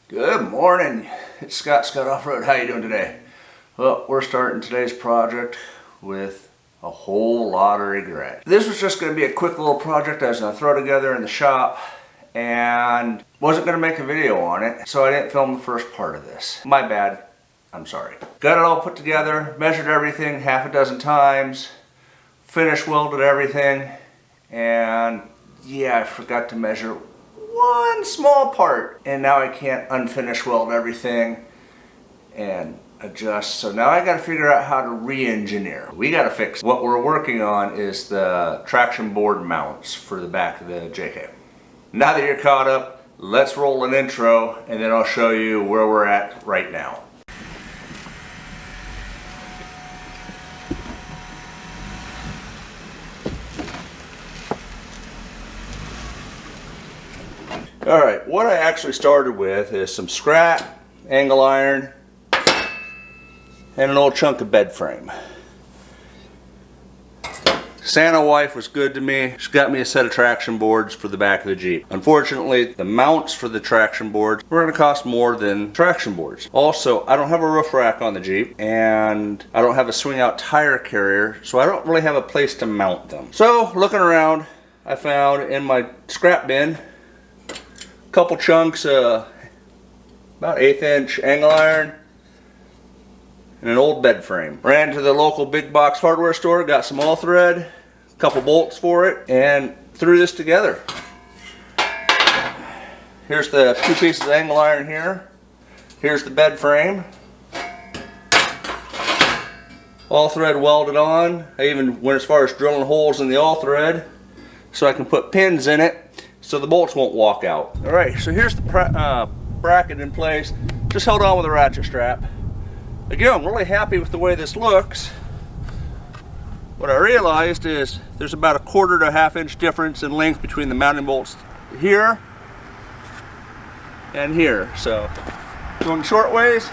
Good morning. It's Scott Off-Road. How you doing today? Well, we're starting today's project with a whole lot of regret. This was just going to be a quick little project I was going to throw together in the shop and wasn't going to make a video on it, so I didn't film the first part of this. My bad. I'm sorry. Got it all put together, measured everything half a dozen times, finish welded everything, and yeah, I forgot to measure one small part, and now I can't unfinish weld everything and adjust. So now I got to figure out how to re-engineer. We got to fix. What we're working on is the traction board mounts for the back of the JK. Now that you're caught up, let's roll an intro and then I'll show you where we're at right now. Alright, what I actually started with is some scrap, angle iron, and an old chunk of bed frame. Santa wife was good to me. She got me a set of traction boards for the back of the Jeep. Unfortunately, the mounts for the traction boards were going to cost more than traction boards. Also, I don't have a roof rack on the Jeep, and I don't have a swing out tire carrier, so I don't really have a place to mount them. So, looking around, I found in my scrap bin couple chunks about 1/8 inch angle iron and an old bed frame. Ran to the local big box hardware store, got some all thread, a couple bolts for it, and threw this together. Here's the 2 pieces of angle iron here. Here's the bed frame. All thread welded on. I even went as far as drilling holes in the all thread so I can put pins in it so the bolts won't walk out. Alright, so here's the bracket in place. Just held on with a ratchet strap. Again, I'm really happy with the way this looks. What I realized is there's about 1/4 to 1/2 inch difference in length between the mounting bolts here and here. So, going short ways.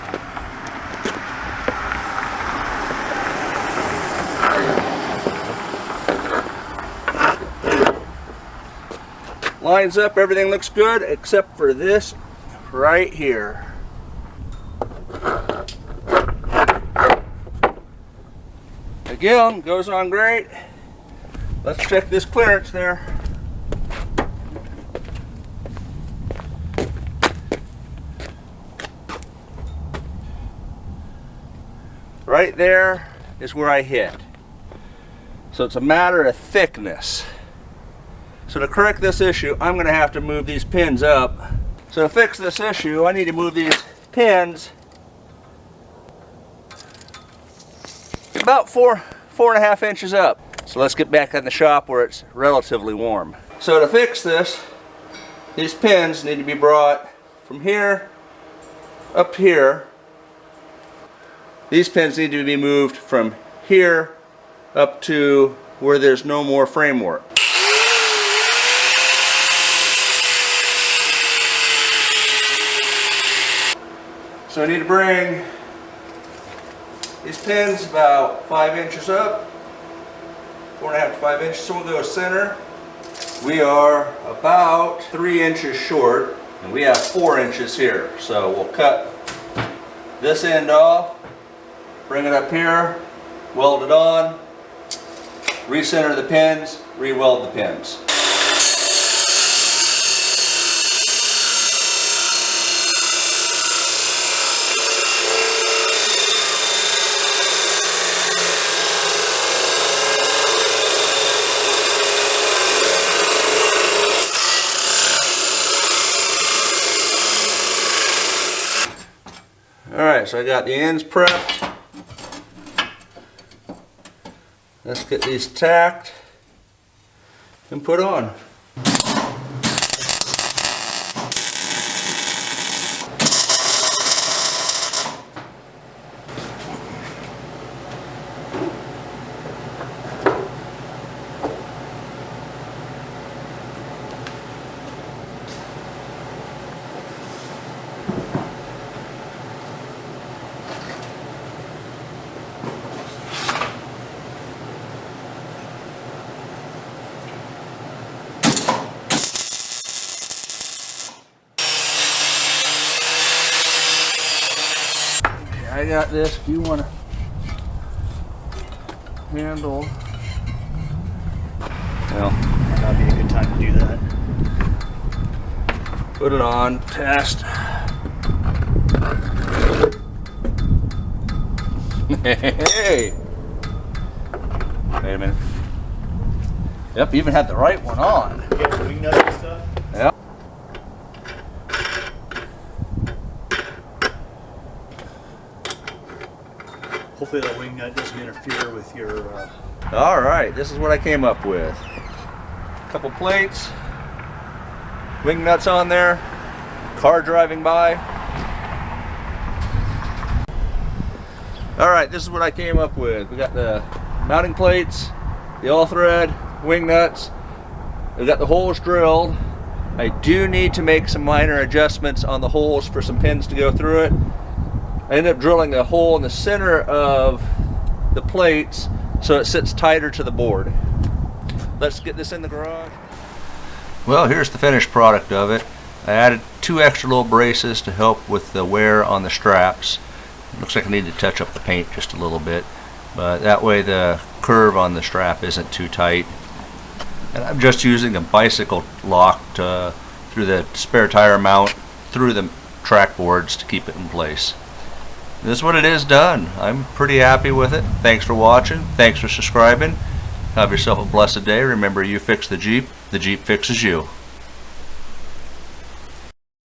Lines up, everything looks good except for this right here. Again, goes on great. Let's check this clearance there. Right there is where I hit. So it's a matter of thickness. So to correct this issue, I'm going to have to move these pins up. So to fix this issue, I need to move these pins about 4.5 inches up. So let's get back in the shop where it's relatively warm. So to fix this, these pins need to be brought from here up here. These pins need to be moved from here up to where there's no more framework. So I need to bring these pins about 5 inches up, 4.5 to 5 inches, so we'll go center. We are about 3 inches short, and we have 4 inches here. So we'll cut this end off, bring it up here, weld it on, recenter the pins, re-weld the pins. Alright, so I got the ends prepped. Let's get these tacked and put on. I got this if you want to handle. Well, that'd be a good time to do that. Put it on, test. Hey! Wait a minute. Yep, you even had the right one on. You got the wing nuts and stuff? Yep. Hopefully that wing nut doesn't interfere with your... All right, this is what I came up with. A couple plates, wing nuts on there, car driving by. All right, this is what I came up with. We got the mounting plates, the all thread, wing nuts. We got the holes drilled. I do need to make some minor adjustments on the holes for some pins to go through it. I ended up drilling a hole in the center of the plates so it sits tighter to the board. Let's get this in the garage. Well, here's the finished product of it. I added 2 extra little braces to help with the wear on the straps. Looks like I need to touch up the paint just a little bit, but that way the curve on the strap isn't too tight. And I'm just using a bicycle lock through the spare tire mount through the track boards to keep it in place. This is what it is done. I'm pretty happy with it. Thanks for watching. Thanks for subscribing. Have yourself a blessed day. Remember, you fix the Jeep fixes you.